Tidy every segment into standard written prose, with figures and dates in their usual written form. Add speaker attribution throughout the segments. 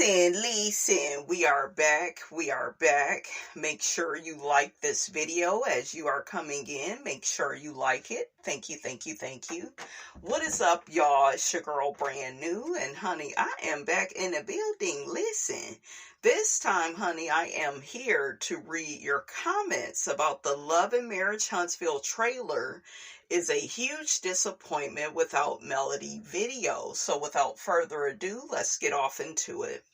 Speaker 1: Listen, we are back. Make sure you like this video as you are coming in. Make sure you like it. Thank you. What is up, y'all? It's your girl, Brand New, and honey, I am back in the building. Listen, this time, honey, I am here to read your comments about the Love and Marriage Huntsville trailer. Is a huge disappointment without Melody video. So without further ado, let's get off into it.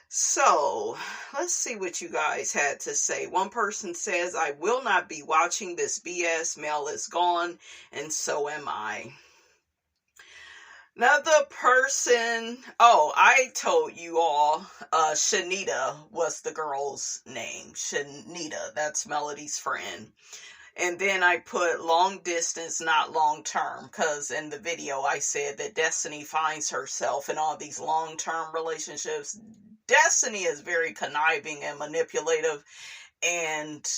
Speaker 1: So let's see what you guys had to say. One person says, I will not be watching this BS. Mel is gone, and so am I. Another person, I told you all, Shanita was the girl's name. Shanita, that's Melody's friend. And then I put long distance, not long term, because in the video I said that Destiny finds herself in all these long-term relationships. Destiny is very conniving and manipulative, and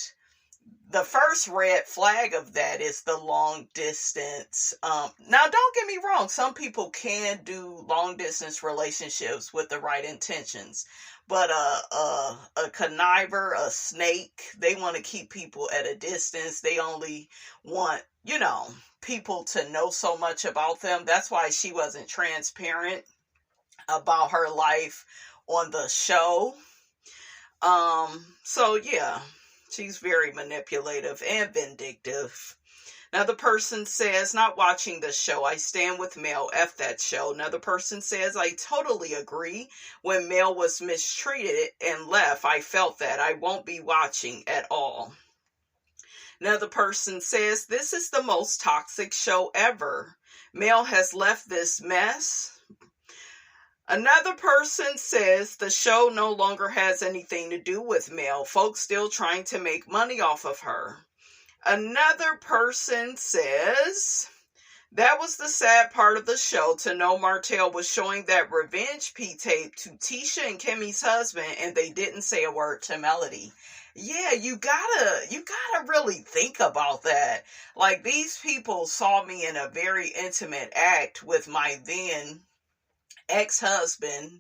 Speaker 1: the first red flag of that is the long distance. Now, don't get me wrong. Some people can do long distance relationships with the right intentions. But a conniver, a snake, they want to keep people at a distance. They only want, people to know so much about them. That's why she wasn't transparent about her life on the show. So yeah, she's very manipulative and vindictive. Another person says, not watching the show. I stand with Mel. F that show. Another person says, I totally agree. When Mel was mistreated and left, I felt that. I won't be watching at all. Another person says, this is the most toxic show ever. Mel has left this mess. Another person says the show no longer has anything to do with Mel. Folks still trying to make money off of her. Another person says, that was the sad part of the show to know Martell was showing that revenge P-tape to Tisha and Kimmy's husband and they didn't say a word to Melody. Yeah, you gotta really think about that. Like, these people saw me in a very intimate act with my then ex-husband,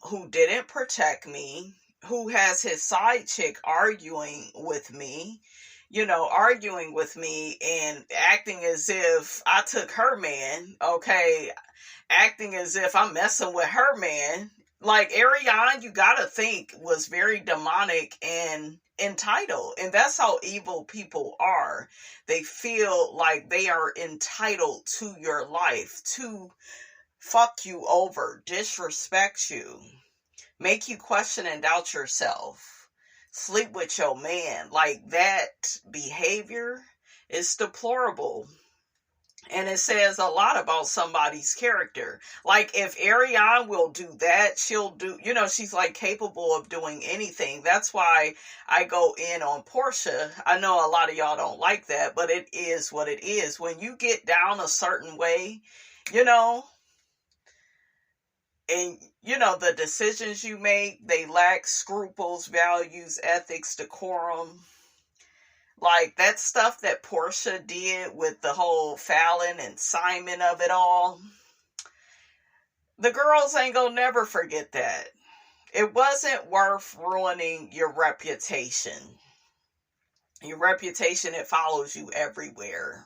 Speaker 1: who didn't protect me, who has his side chick arguing with me and acting as if I took her man, okay? Acting as if I'm messing with her man. Like, Ariane, you gotta think, was very demonic and entitled. And that's how evil people are. They feel like they are entitled to your life, to fuck you over, disrespect you, make you question and doubt yourself. Sleep with your man. Like, that behavior is deplorable. And it says a lot about somebody's character. Like, if Ariane will do that, she'll do, she's like capable of doing anything. That's why I go in on Portia. I know a lot of y'all don't like that, but it is what it is. When you get down a certain way, and, the decisions you make, they lack scruples, values, ethics, decorum. Like, that stuff that Portia did with the whole Fallon and Simon of it all. The girls ain't gonna never forget that. It wasn't worth ruining your reputation. Your reputation, it follows you everywhere.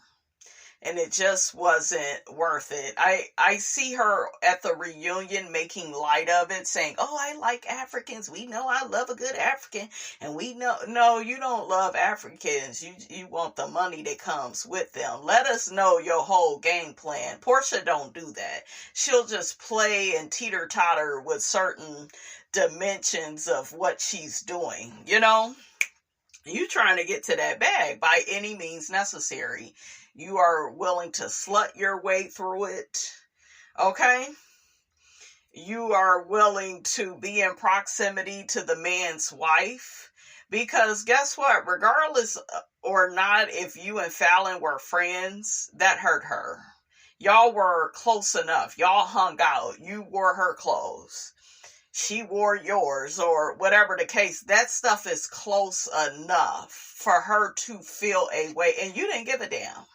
Speaker 1: And it just wasn't worth it. I see her at the reunion making light of it, saying, oh, I like Africans. We know I love a good African. And we know, no, you don't love Africans. You want the money that comes with them. Let us know your whole game plan. Portia don't do that. She'll just play and teeter-totter with certain dimensions of what she's doing, You trying to get to that bag by any means necessary. You are willing to slut your way through it, okay? You are willing to be in proximity to the man's wife. Because guess what? Regardless or not, if you and Fallon were friends, that hurt her. Y'all were close enough. Y'all hung out. You wore her clothes. She wore yours, or whatever the case. That stuff is close enough for her to feel a way. And you didn't give a damn.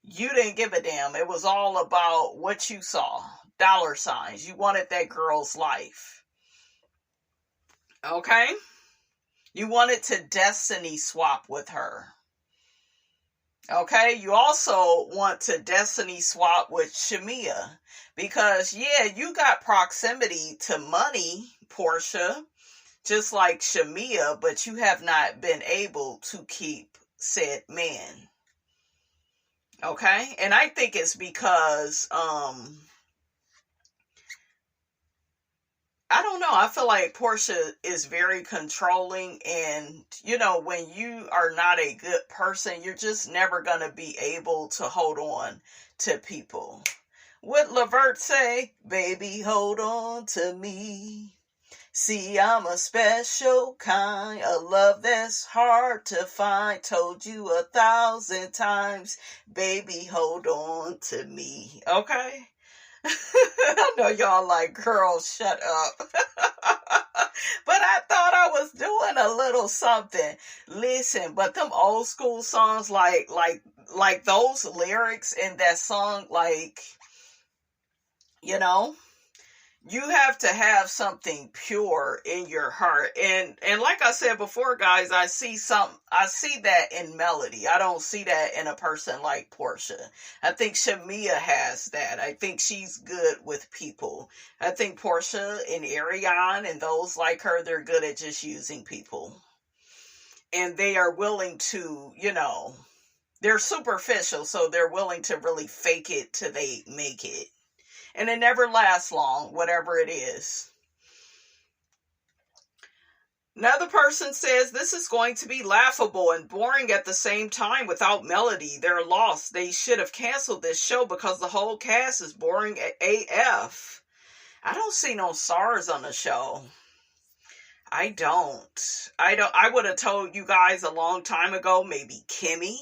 Speaker 1: You didn't give a damn. It was all about what you saw. dollar signs. You wanted that girl's life. Okay? You wanted to destiny swap with her. Okay? You also want to destiny swap with Shamia. Because, yeah, you got proximity to money, Portia, just like Shamia, but you have not been able to keep said man. Okay? And I think it's because, I don't know. I feel like Portia is very controlling, and when you are not a good person, you're just never going to be able to hold on to people. What Levert say? Baby, hold on to me. See, I'm a special kind of love that's hard to find. Told you 1,000 times, baby, hold on to me. Okay? I know y'all like, girl, shut up. But I thought I was doing a little something. Listen, but them old school songs, like those lyrics in that song, you have to have something pure in your heart. And like I said before, guys, I see that in Melody. I don't see that in a person like Portia. I think Shamia has that. I think she's good with people. I think Portia and Ariane and those like her, they're good at just using people. And they are willing to, they're superficial, so they're willing to really fake it till they make it. And it never lasts long, whatever it is. Another person says, this is going to be laughable and boring at the same time without Melody. They're lost. They should have canceled this show because the whole cast is boring AF. I don't see no stars on the show. I don't. I would have told you guys a long time ago, maybe Kimmy.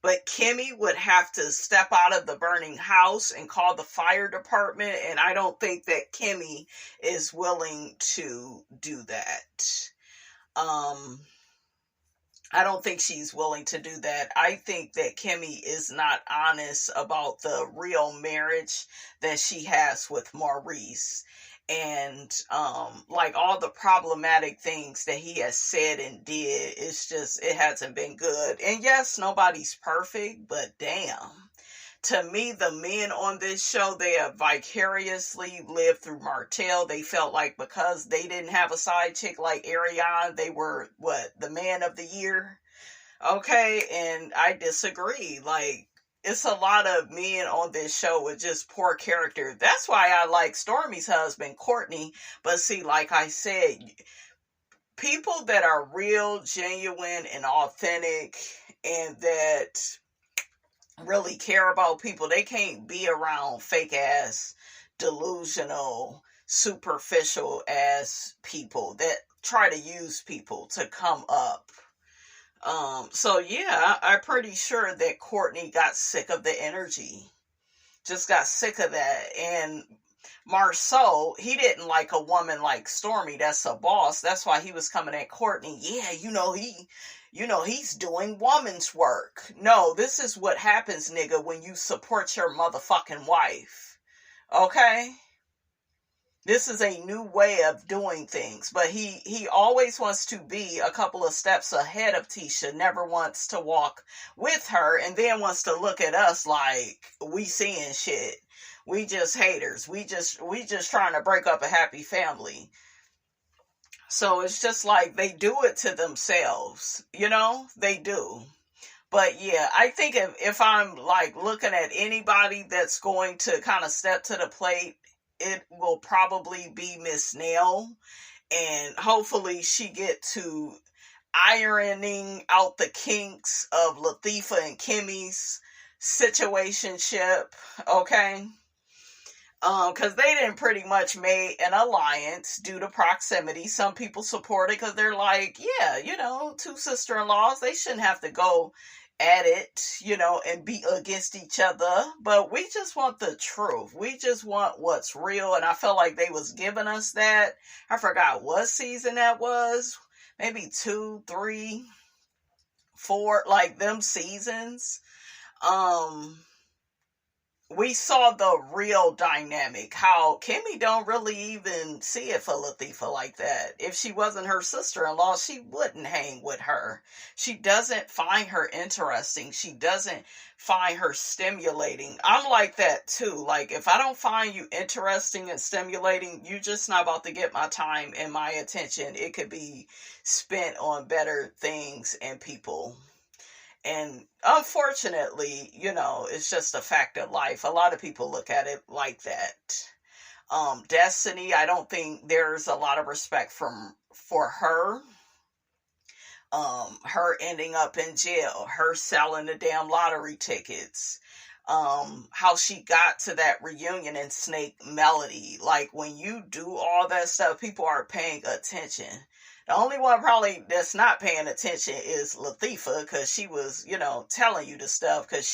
Speaker 1: But Kimmy would have to step out of the burning house and call the fire department. And I don't think that Kimmy is willing to do that. I don't think she's willing to do that. I think that Kimmy is not honest about the real marriage that she has with Maurice. And all the problematic things that he has said and did, it hasn't been good. And yes, nobody's perfect, but damn. To me, the men on this show, they have vicariously lived through Martell. They felt like because they didn't have a side chick like Ariane, they were, the man of the year? Okay, and I disagree. It's a lot of men on this show with just poor character. That's why I like Stormy's husband, Courtney. But see, like I said, people that are real, genuine, and authentic, and that really care about people, they can't be around fake-ass, delusional, superficial-ass people that try to use people to come up. So yeah, I'm pretty sure that Courtney got sick of the energy. Just got sick of that. And Marceau, he didn't like a woman like Stormy that's a boss. That's why he was coming at Courtney. Yeah, he's doing woman's work. No, this is what happens, nigga, when you support your motherfucking wife. Okay? This is a new way of doing things, but he always wants to be a couple of steps ahead of Tisha, never wants to walk with her, and then wants to look at us like we seeing shit. We just haters. We just trying to break up a happy family. So it's just like they do it to themselves, they do. But yeah, I think if I'm looking at anybody that's going to kind of step to the plate, it will probably be Miss Nail, and hopefully she get to ironing out the kinks of Latifah and Kimmy's situationship, okay? Because they didn't pretty much make an alliance due to proximity. Some people support it because they're like, yeah, two sister-in-laws, they shouldn't have to go at it, and be against each other. But we just want the truth. We just want what's real. And I felt like they was giving us that. I forgot what season that was. Maybe 2, 3, 4, them seasons. we saw the real dynamic, how Kimmy don't really even see it for Latifah like that. If she wasn't her sister-in-law, she wouldn't hang with her. She doesn't find her interesting. She doesn't find her stimulating. I'm like that too. Like, if I don't find you interesting and stimulating, you're just not about to get my time and my attention. It could be spent on better things and people. And unfortunately, it's just a fact of life. A lot of people look at it like that. Destiny, I don't think there's a lot of respect for her. Her ending up in jail, her selling the damn lottery tickets, how she got to that reunion in Snake Melody. Like, when you do all that stuff, people are paying attention. The only one probably that's not paying attention is Latifah, because she was, telling you the stuff, because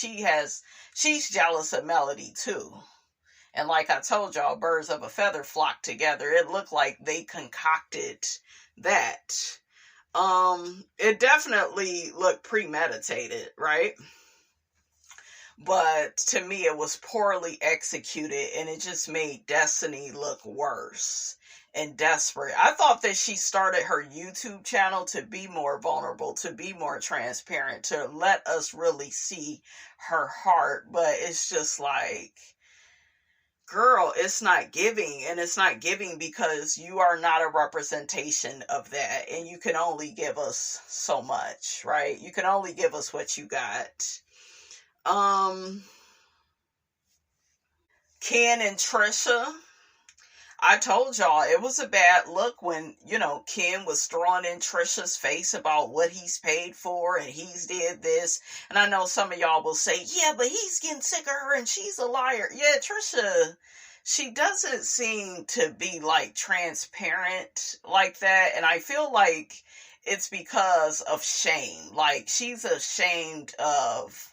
Speaker 1: she's jealous of Melody too. And like I told y'all, birds of a feather flock together. It looked like they concocted that. It definitely looked premeditated, right? But to me, it was poorly executed, and it just made Destiny look worse and desperate. I thought that she started her YouTube channel to be more vulnerable, to be more transparent, to let us really see her heart. But it's just like, girl, it's not giving. And it's not giving because you are not a representation of that. And you can only give us so much, right? You can only give us what you got. Ken and Trisha, I told y'all it was a bad look when, Ken was throwing in Trisha's face about what he's paid for and he's did this. And I know some of y'all will say, yeah, but he's getting sick of her and she's a liar. Yeah, Trisha, she doesn't seem to be like transparent like that. And I feel like it's because of shame. Like, she's ashamed of,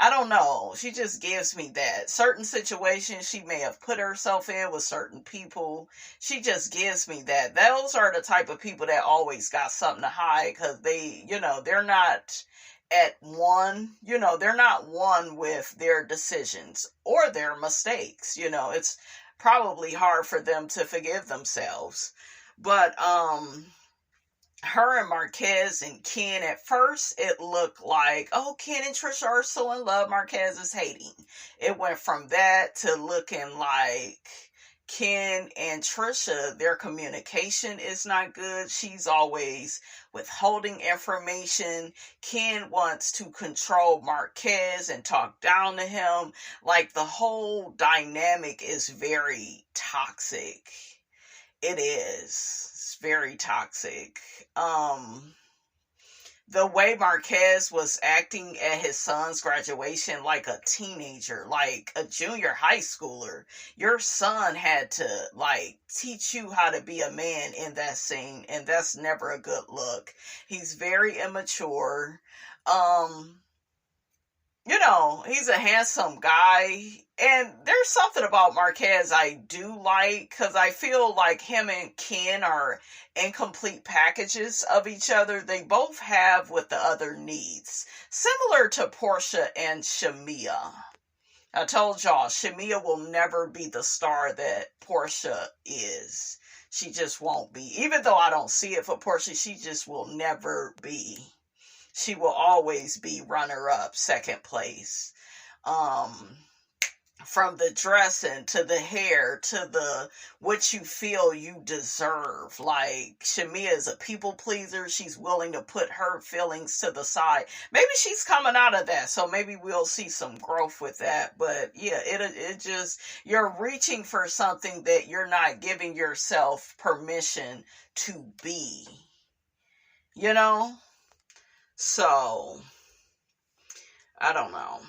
Speaker 1: I don't know. She just gives me that. Certain situations she may have put herself in with certain people. She just gives me that. Those are the type of people that always got something to hide, because they, they're not at one, they're not one with their decisions or their mistakes. It's probably hard for them to forgive themselves. But, her and Marquez and Ken, at first it looked like, oh, Ken and Trisha are so in love, Marquez is hating. It went from that to looking like Ken and Trisha, their communication is not good. She's always withholding information. Ken wants to control Marquez and talk down to him. Like, the whole dynamic is very toxic. It is. It's very toxic. The way Marquez was acting at his son's graduation, like a teenager, like a junior high schooler. Your son had to, like, teach you how to be a man in that scene, and that's never a good look. He's very immature. He's a handsome guy. And there's something about Marquez I do like, because I feel like him and Ken are incomplete packages of each other. They both have what the other needs. Similar to Portia and Shamia. I told y'all, Shamia will never be the star that Portia is. She just won't be. Even though I don't see it for Portia, she just will never be. She will always be runner-up, second place. From the dressing to the hair to the what you feel you deserve. Like, Shamia is a people pleaser. She's willing to put her feelings to the side. Maybe she's coming out of that, so maybe we'll see some growth with that. But yeah, it just, you're reaching for something that you're not giving yourself permission to be. So, I don't know.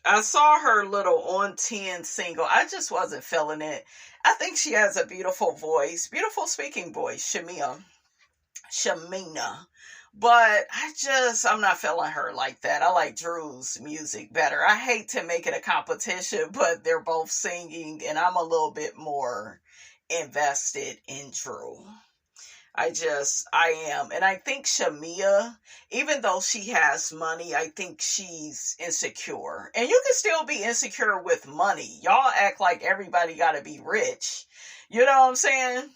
Speaker 1: I saw her little On 10 single. I just wasn't feeling it. I think she has a beautiful voice. Beautiful speaking voice. Shamina. But I'm not feeling her like that. I like Drew's music better. I hate to make it a competition, but they're both singing, and I'm a little bit more invested in Drew. I am. And I think Shamia, even though she has money, I think she's insecure. And you can still be insecure with money. Y'all act like everybody got to be rich. You know what I'm saying?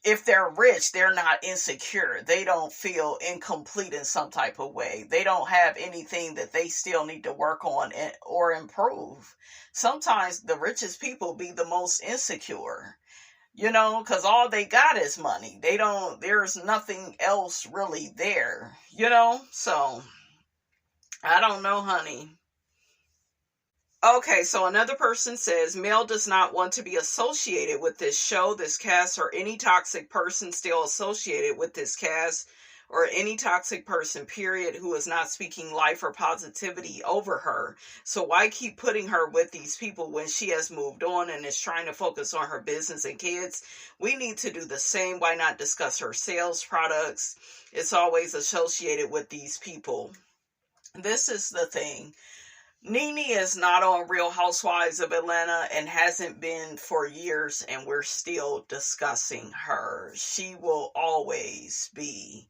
Speaker 1: If they're rich, they're not insecure. They don't feel incomplete in some type of way. They don't have anything that they still need to work on or improve. Sometimes the richest people be the most insecure, because all they got is money. There's nothing else really there, So, I don't know, honey. Okay, so another person says, Mel does not want to be associated with this show, this cast, or any toxic person still associated with this cast, or any toxic person, period, who is not speaking life or positivity over her. So why keep putting her with these people when she has moved on and is trying to focus on her business and kids? We need to do the same. Why not discuss her sales products? It's always associated with these people. This is the thing. Nene is not on Real Housewives of Atlanta and hasn't been for years, and we're still discussing her. She will always be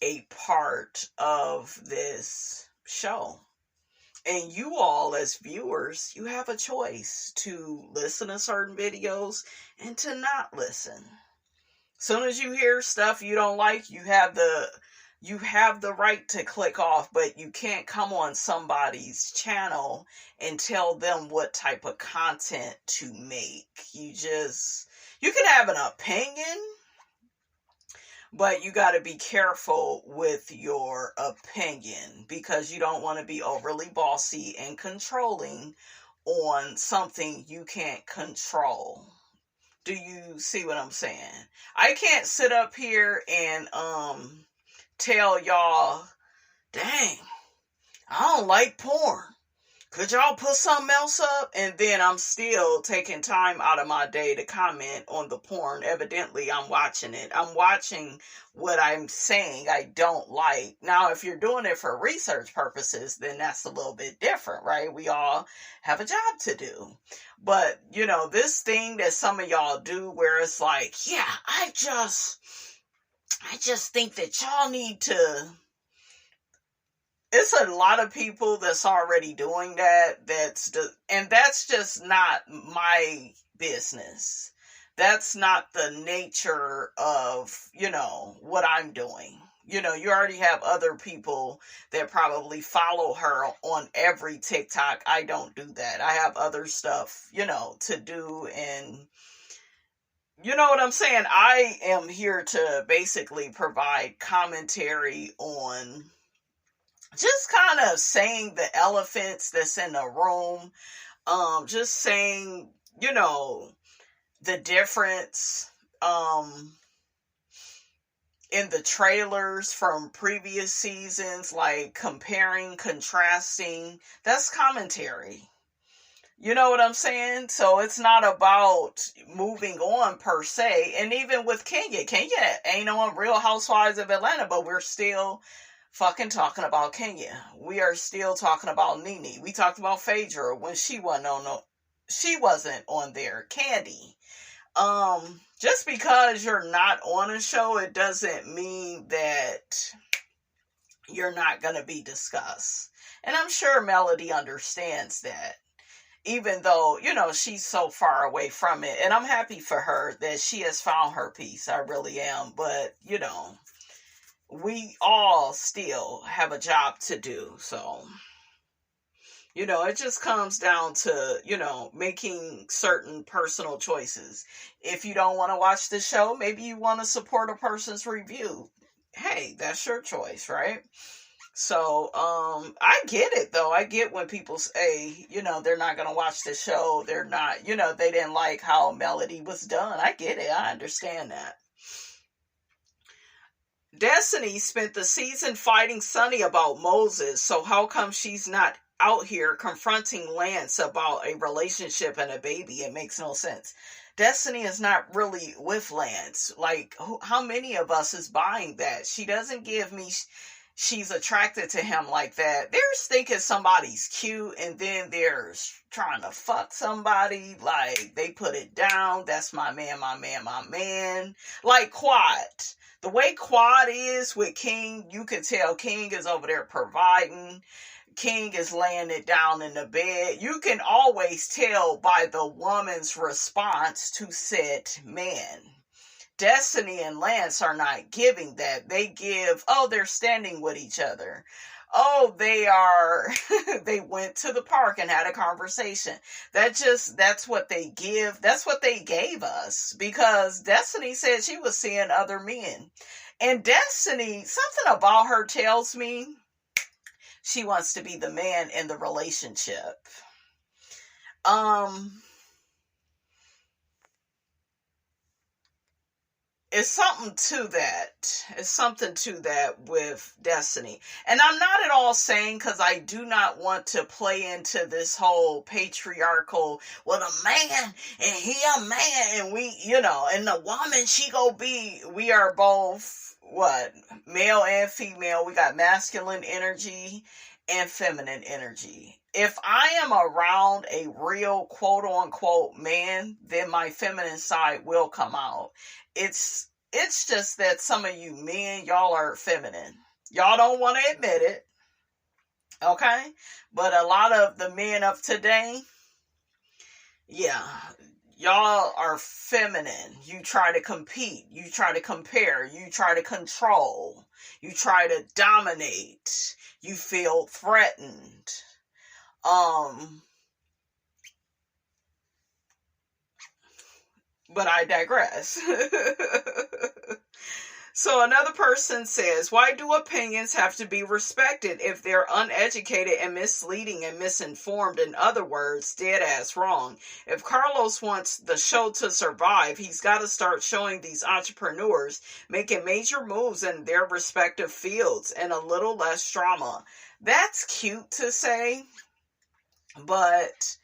Speaker 1: a part of this show. And you all, as viewers, you have a choice to listen to certain videos and to not listen. As soon as you hear stuff you don't like, you have the right to click off, but you can't come on somebody's channel and tell them what type of content to make. You can have an opinion, but you got to be careful with your opinion because you don't want to be overly bossy and controlling on something you can't control. Do you see what I'm saying? I can't sit up here and tell y'all, dang, I don't like porn. Could y'all put something else up? And then I'm still taking time out of my day to comment on the porn. Evidently, I'm watching it. I'm watching what I'm saying I don't like. Now, if you're doing it for research purposes, then that's a little bit different, right? We all have a job to do. But, this thing that some of y'all do where it's like, yeah, I just think that y'all need to. It's a lot of people that's already doing that. And that's just not my business. That's not the nature of, what I'm doing. You already have other people that probably follow her on every TikTok. I don't do that. I have other stuff, to do. And you know what I'm saying? I am here to basically provide commentary on just kind of saying the elephants that's in the room. Just saying, the difference in the trailers from previous seasons, like comparing, contrasting. That's commentary. You know what I'm saying? So it's not about moving on per se. And even with Kenya ain't on Real Housewives of Atlanta, but we're still fucking talking about Kenya. We are still talking about Nene. We talked about Phaedra when she wasn't on there. Candy. Just because you're not on a show, it doesn't mean that you're not going to be discussed. And I'm sure Melody understands that. Even though, she's so far away from it. And I'm happy for her that she has found her peace. I really am. But, we all still have a job to do. So, it just comes down to, making certain personal choices. If you don't want to watch the show, maybe you want to support a person's review. Hey, that's your choice, right? So, I get it though. I get when people say, they're not going to watch the show. They're not, they didn't like how Melody was done. I get it. I understand that. Destiny spent the season fighting Sonny about Moses. So how come she's not out here confronting Lance about a relationship and a baby? It makes no sense. Destiny is not really with Lance. Like, how many of us is buying that? She doesn't give me... she's attracted to him like that. There's thinking somebody's cute, and then there's trying to fuck somebody. Like, they put it down. That's my man, my man, my man. Like Quad. The way Quad is with King, you can tell King is over there providing. King is laying it down in the bed. You can always tell by the woman's response to said man. Destiny and Lance are not giving that. They give, oh, they're standing with each other. Oh, they went to the park and had a conversation. That's what they give. That's what they gave us, because Destiny said she was seeing other men. And Destiny, something about her tells me she wants to be the man in the relationship. It's something to that. It's something to that with Destiny. And I'm not at all saying, because I do not want to play into this whole patriarchal, well, the man, and he a man, and we, and the woman, she go be, we are both, male and female. We got masculine energy and feminine energy. If I am around a real quote unquote man, then my feminine side will come out. It's just that some of you men, y'all are feminine. Y'all don't want to admit it. Okay? But a lot of the men of today, yeah, y'all are feminine. You try to compete. You try to compare. You try to control. You try to dominate. You feel threatened. But I digress. So another person says, why do opinions have to be respected if they're uneducated and misleading and misinformed? In other words, dead ass wrong. If Carlos wants the show to survive, he's got to start showing these entrepreneurs making major moves in their respective fields and a little less drama. That's cute to say, but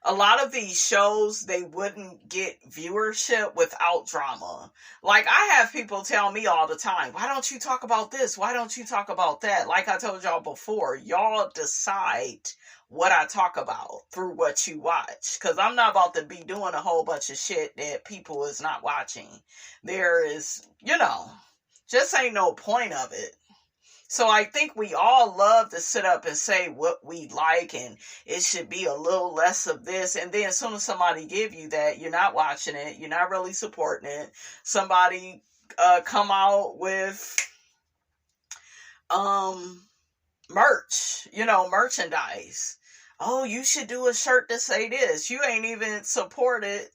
Speaker 1: a lot of these shows, they wouldn't get viewership without drama. Like, I have people tell me all the time, why don't you talk about this? Why don't you talk about that? Like I told y'all before, y'all decide what I talk about through what you watch. Because I'm not about to be doing a whole bunch of shit that people is not watching. There is, just ain't no point of it. So I think we all love to sit up and say what we like, and it should be a little less of this. And then as soon as somebody give you that, you're not watching it. You're not really supporting it. Somebody come out with merch, merchandise. Oh, you should do a shirt to say this. You ain't even supported.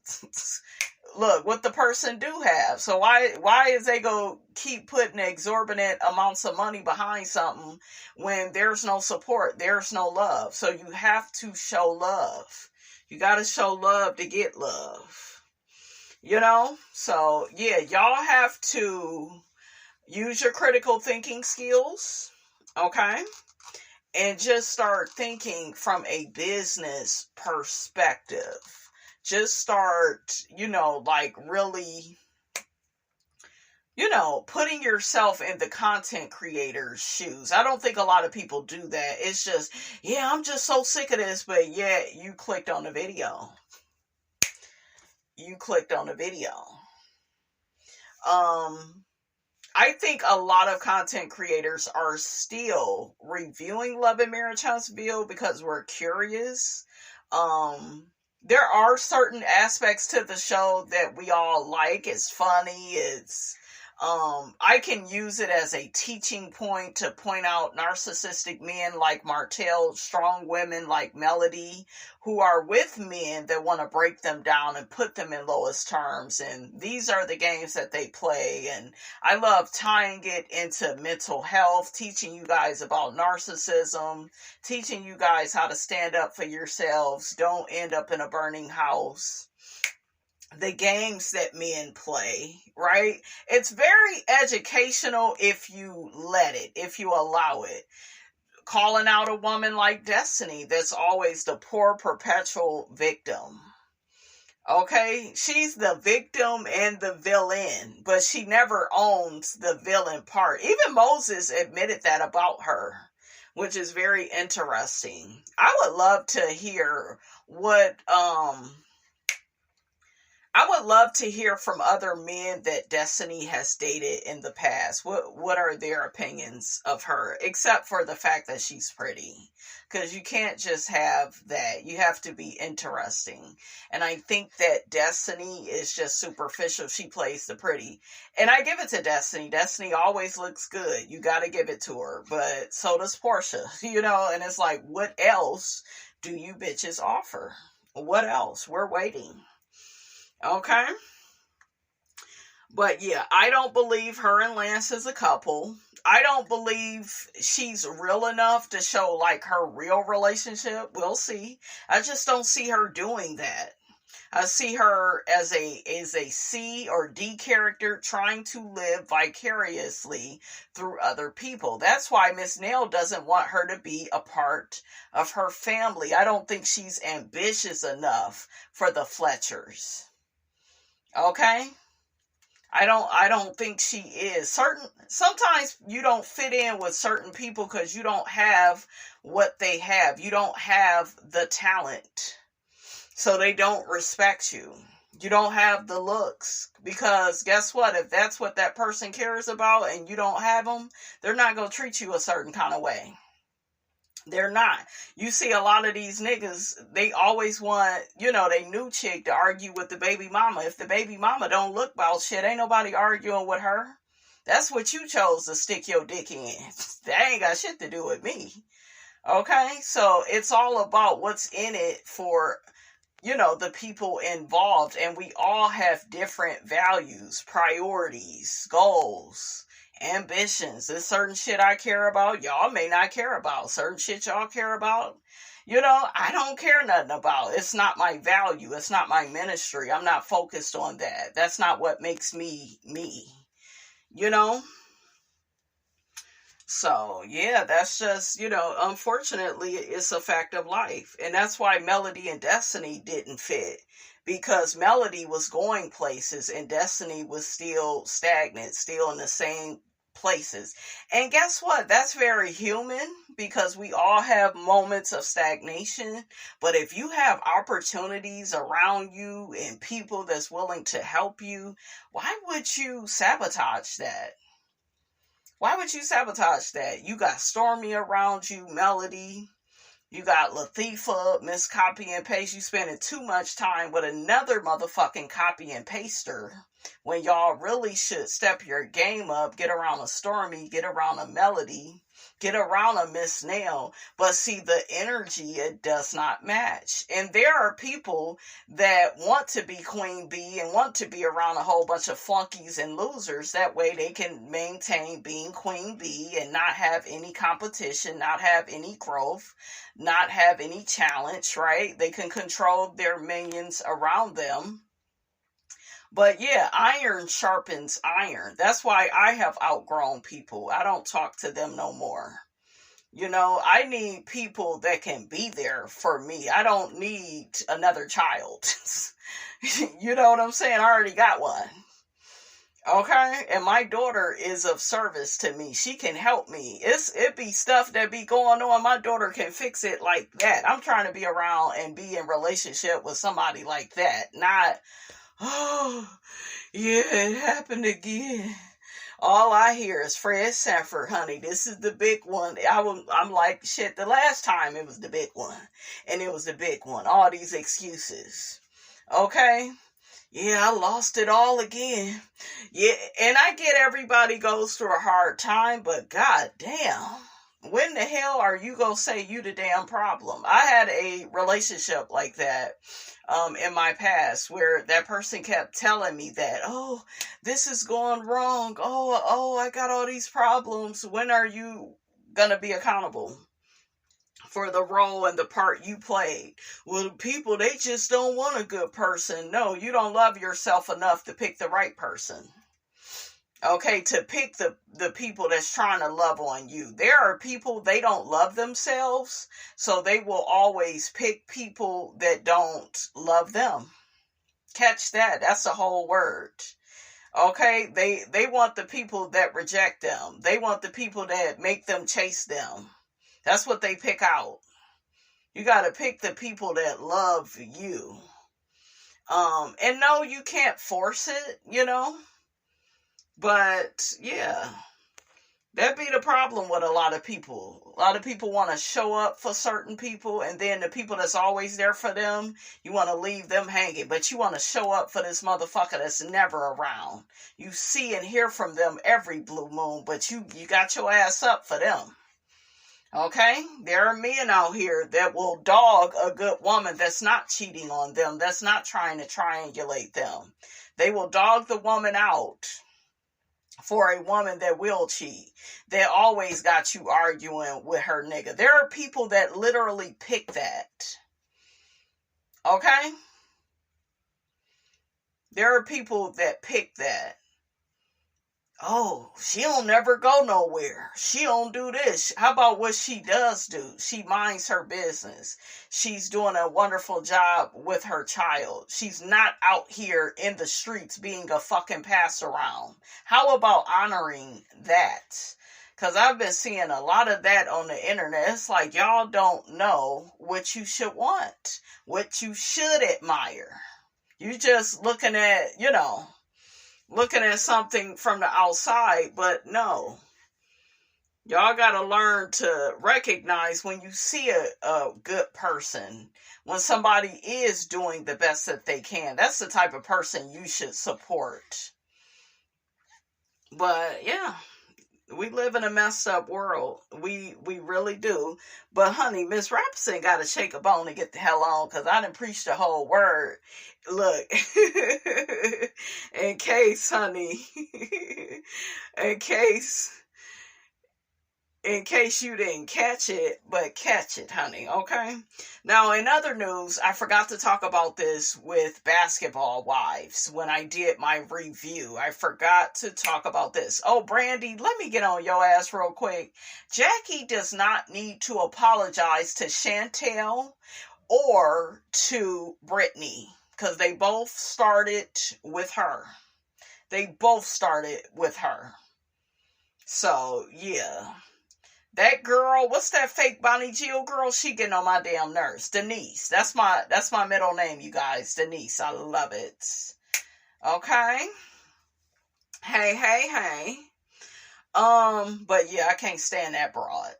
Speaker 1: Look what the person do have. So why is they go keep putting exorbitant amounts of money behind something when there's no support, there's no love? So you have to show love. You got to show love to get love. So yeah, y'all have to use your critical thinking skills, okay? And just start thinking from a business perspective. Just start, really, putting yourself in the content creator's shoes. I don't think a lot of people do that. It's just, yeah, I'm just so sick of this, but yeah, you clicked on the video. I think a lot of content creators are still reviewing Love and Marriage Huntsville because we're curious. There are certain aspects to the show that we all like. It's funny. I can use it as a teaching point to point out narcissistic men like Martell, strong women like Melody, who are with men that want to break them down and put them in lowest terms. And these are the games that they play. And I love tying it into mental health, teaching you guys about narcissism, teaching you guys how to stand up for yourselves. Don't end up in a burning house. The games that men play, right? It's very educational if you let it, if you allow it. Calling out a woman like Destiny that's always the poor perpetual victim. Okay, she's the victim and the villain, but she never owns the villain part. Even Moses admitted that about her, which is very interesting. I would love to hear what I would love to hear from other men that Destiny has dated in the past. What are their opinions of her, except for the fact that she's pretty? Because you can't just have that. You have to be interesting. And I think that Destiny is just superficial. She plays the pretty. And I give it to Destiny. Destiny always looks good. You got to give it to her. But so does Portia, and it's like, what else do you bitches offer? What else? We're waiting. Okay? But yeah, I don't believe her and Lance is a couple. I don't believe she's real enough to show like her real relationship. We'll see. I just don't see her doing that. I see her as a C or D character trying to live vicariously through other people. That's why Miss Nail doesn't want her to be a part of her family. I don't think she's ambitious enough for the Fletchers. Okay? I don't think she is. Sometimes you don't fit in with certain people because you don't have what they have. You don't have the talent. So they don't respect you. You don't have the looks. Because guess what? If that's what that person cares about and you don't have them, they're not going to treat you a certain kind of way. They're not. You see a lot of these niggas, they always want, they new chick to argue with the baby mama. If the baby mama don't look about shit, ain't nobody arguing with her. That's what you chose to stick your dick in. That ain't got shit to do with me. Okay? So it's all about what's in it for, the people involved. And we all have different values, priorities, goals, ambitions. There's certain shit I care about, y'all may not care about. Certain shit y'all care about, I don't care nothing about. It's not my value. It's not my ministry. I'm not focused on that. That's not what makes me me, So, yeah, that's just, unfortunately, it's a fact of life. And that's why Melody and Destiny didn't fit. Because Melody was going places and Destiny was still stagnant, still in the same places. And guess what? That's very human because we all have moments of stagnation. But if you have opportunities around you and people that's willing to help you, why would you sabotage that? Why would you sabotage that? You got Stormy around you, Melody. You got Latifah, Miss Copy and Paste. You spending too much time with another motherfucking copy and paster when y'all really should step your game up, get around a Stormy, get around a Melody, get around a Miss Nail. But see, the energy, it does not match. And there are people that want to be Queen Bee and want to be around a whole bunch of flunkies and losers. That way they can maintain being Queen Bee and not have any competition, not have any growth, not have any challenge, right? They can control their minions around them. But yeah, iron sharpens iron. That's why I have outgrown people. I don't talk to them no more. I need people that can be there for me. I don't need another child. You know what I'm saying? I already got one. Okay? And my daughter is of service to me. She can help me. It be stuff that be going on. My daughter can fix it like that. I'm trying to be around and be in relationship with somebody like that. Not, oh, yeah, it happened again. All I hear is Fred Sanford, honey. This is the big one. I'm like, shit, the last time it was the big one. And it was the big one. All these excuses. Okay? Yeah, I lost it all again. Yeah, and I get everybody goes through a hard time, but god damn. When the hell are you gonna say you the damn problem? I had a relationship like that in my past where that person kept telling me that, oh, this is going wrong. Oh, I got all these problems. When are you gonna be accountable for the role and the part you played? Well, people, they just don't want a good person. No, you don't love yourself enough to pick the right person. Okay, to pick the people that's trying to love on you. There are people, they don't love themselves, so they will always pick people that don't love them. Catch that. That's the whole word. Okay? They want the people that reject them. They want the people that make them chase them. That's what they pick out. You got to pick the people that love you. And no, you can't force it, you know. But yeah, that be the problem with a lot of people. A lot of people want to show up for certain people, and then the people that's always there for them, you want to leave them hanging. But you want to show up for this motherfucker that's never around. You see and hear from them every blue moon, but you got your ass up for them. Okay? There are men out here that will dog a good woman that's not cheating on them, that's not trying to triangulate them. They will dog the woman out for a woman that will cheat. They always got you arguing with her nigga. There are people that literally pick that. Okay? There are people that pick that. Oh, she don't never go nowhere. She don't do this. How about what she does do? She minds her business. She's doing a wonderful job with her child. She's not out here in the streets being a fucking pass around. How about honoring that? Because I've been seeing a lot of that on the internet. It's like y'all don't know what you should want, what you should admire. You just looking at, looking at something from the outside, but no. Y'all gotta learn to recognize when you see a good person, when somebody is doing the best that they can. That's the type of person you should support. But yeah, we live in a messed up world. We really do. But honey, Miss Rapson gotta shake a bone and get the hell on, because I done preached the whole word. Look, in case, honey, in case you didn't catch it, but catch it, honey, okay? Now, in other news, I forgot to talk about this with Basketball Wives when I did my review. I forgot to talk about this. Oh, Brandy, let me get on your ass real quick. Jackie does not need to apologize to Chantel or to Brittany, because they both started with her. So, yeah. That girl, what's that fake Bonnie Jill girl? She getting on my damn nerves. Denise. That's my middle name, you guys. Denise. I love it. Okay. Hey. But yeah, I can't stand that broad.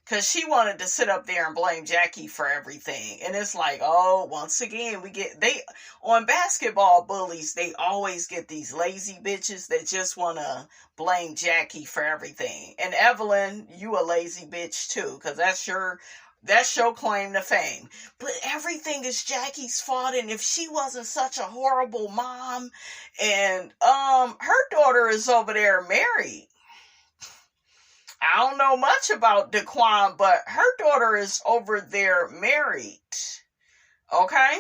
Speaker 1: Because she wanted to sit up there and blame Jackie for everything. And it's like, oh, once again, on Basketball Bullies, they always get these lazy bitches that just want to blame Jackie for everything. And Evelyn, you a lazy bitch too, because that's your claim to fame. But everything is Jackie's fault, and if she wasn't such a horrible mom, and her daughter is over there married. I don't know much about Daquan, but her daughter is over there married. Okay?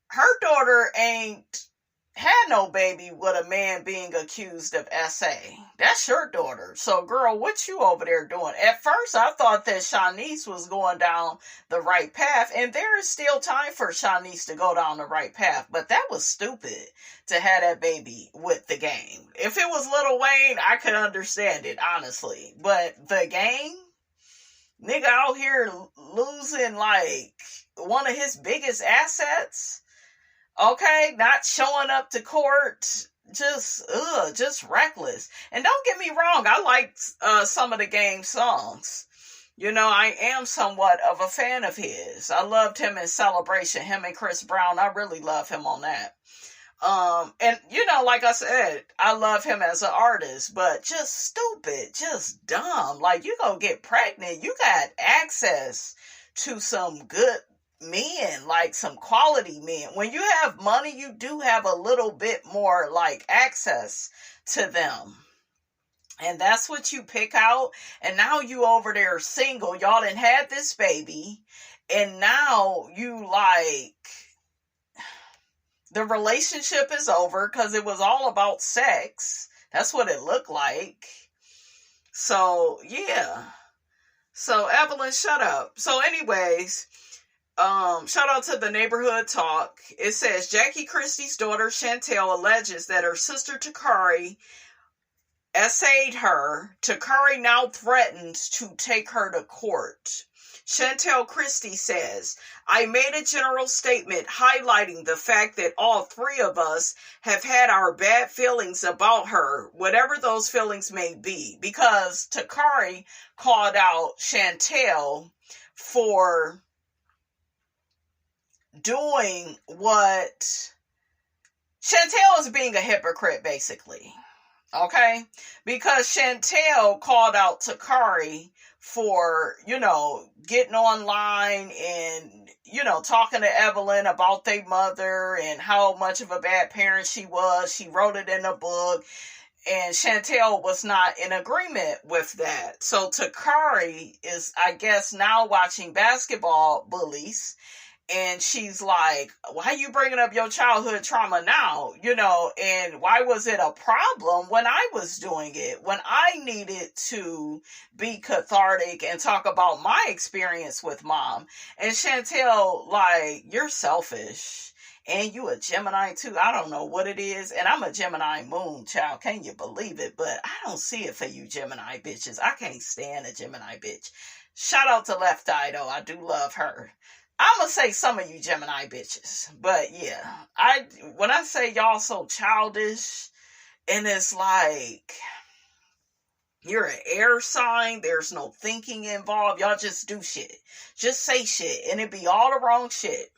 Speaker 1: Her daughter ain't had no baby with a man being accused of SA. That's your daughter. So, girl, what you over there doing? At first, I thought that Shanice was going down the right path, and there is still time for Shanice to go down the right path, but that was stupid to have that baby with the game. If it was Lil Wayne, I could understand it, honestly, but the game? Nigga out here losing, like, one of his biggest assets? Okay, not showing up to court, just reckless. And don't get me wrong, I like some of the Game songs. I am somewhat of a fan of his. I loved him in Celebration, him and Chris Brown. I really love him on that. And like I said, I love him as an artist, but just stupid, just dumb. Like, you gonna get pregnant, you got access to some good men, like some quality men. When you have money, you do have a little bit more like access to them, and that's what you pick out. And now you over there single, y'all done had this baby, and now you like the relationship is over because it was all about sex. That's what it looked like. So yeah, so Evelyn, shut up. So anyways, Shout out to the Neighborhood Talk. It says Jackie Christie's daughter Chantel alleges that her sister Takari essayed her. Takari now threatens to take her to court. Chantel Christie says, I made a general statement highlighting the fact that all three of us have had our bad feelings about her, whatever those feelings may be, because Takari called out Chantel for doing what Chantel is being a hypocrite, basically. Okay? Because Chantel called out Takari for, getting online and, talking to Evelyn about their mother and how much of a bad parent she was. She wrote it in a book, and Chantel was not in agreement with that. So Takari is, I guess, now watching Basketball Bullies. And she's like, why are you bringing up your childhood trauma now? And why was it a problem when I was doing it? When I needed to be cathartic and talk about my experience with mom. And Chantel, like, you're selfish. And you a Gemini too. I don't know what it is. And I'm a Gemini moon, child. Can you believe it? But I don't see it for you Gemini bitches. I can't stand a Gemini bitch. Shout out to Left Eye, though. I do love her. I'm going to say some of you Gemini bitches. But yeah, when I say y'all so childish, and it's like, you're an air sign, there's no thinking involved, y'all just do shit. Just say shit, and it be all the wrong shit.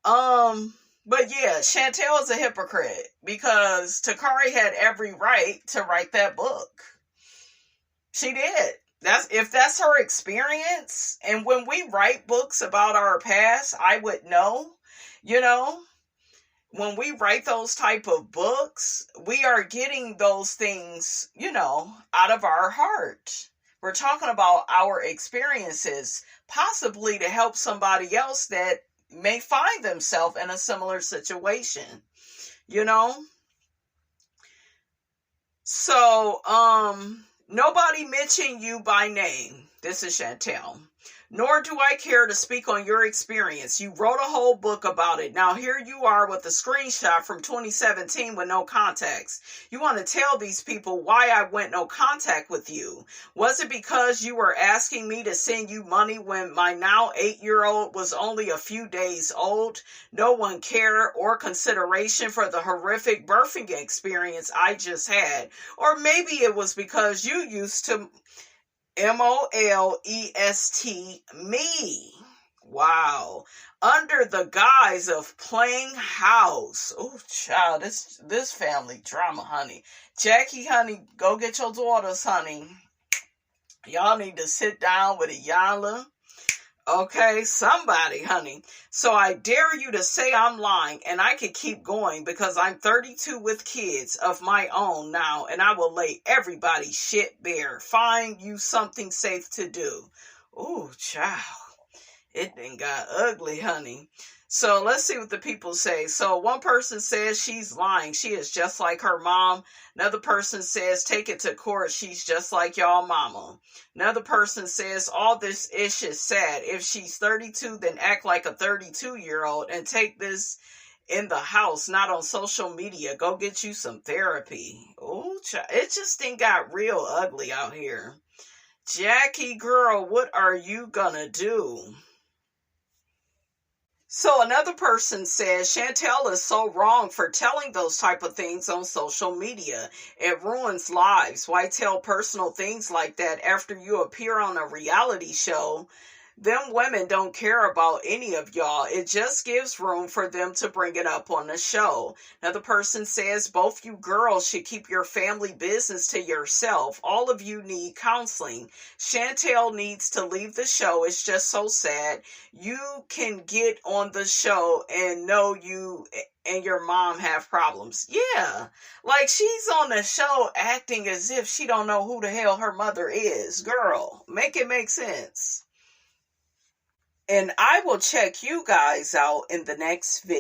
Speaker 1: But yeah, Chantel is a hypocrite, because Takari had every right to write that book. She did. If that's her experience, and when we write books about our past, I would know, when we write those type of books, we are getting those things, out of our heart. We're talking about our experiences, possibly to help somebody else that may find themselves in a similar situation, So, nobody mentioned you by name. This is Chantel. Nor do I care to speak on your experience. You wrote a whole book about it. Now here you are with a screenshot from 2017 with no context. You want to tell these people why I went no contact with you. Was it because you were asking me to send you money when my now 8-year-old was only a few days old? No one care or consideration for the horrific birthing experience I just had. Or maybe it was because you used to molest me. Wow. Under the guise of playing house. Oh, child, this family drama, honey. Jackie, honey, go get your daughters, honey. Y'all need to sit down with a Yala. Okay, somebody, honey. So I dare you to say I'm lying, and I could keep going because I'm 32 with kids of my own now, and I will lay everybody's shit bare. Find you something safe to do. Ooh, child. It done got ugly, honey. So let's see what the people say. So one person says she's lying. She is just like her mom. Another person says take it to court. She's just like y'all mama. Another person says all this ish is sad. If she's 32, then act like a 32-year-old and take this in the house, not on social media. Go get you some therapy. Oh, it just done got real ugly out here. Jackie, girl, what are you gonna do? So another person says, Chantel is so wrong for telling those type of things on social media. It ruins lives. Why tell personal things like that after you appear on a reality show? Them women don't care about any of y'all. It just gives room for them to bring it up on the show. Another person says, both you girls should keep your family business to yourself. All of you need counseling. Chantel needs to leave the show. It's just so sad. You can get on the show and know you and your mom have problems. Yeah, like she's on the show acting as if she don't know who the hell her mother is. Girl, make it make sense. And I will check you guys out in the next video.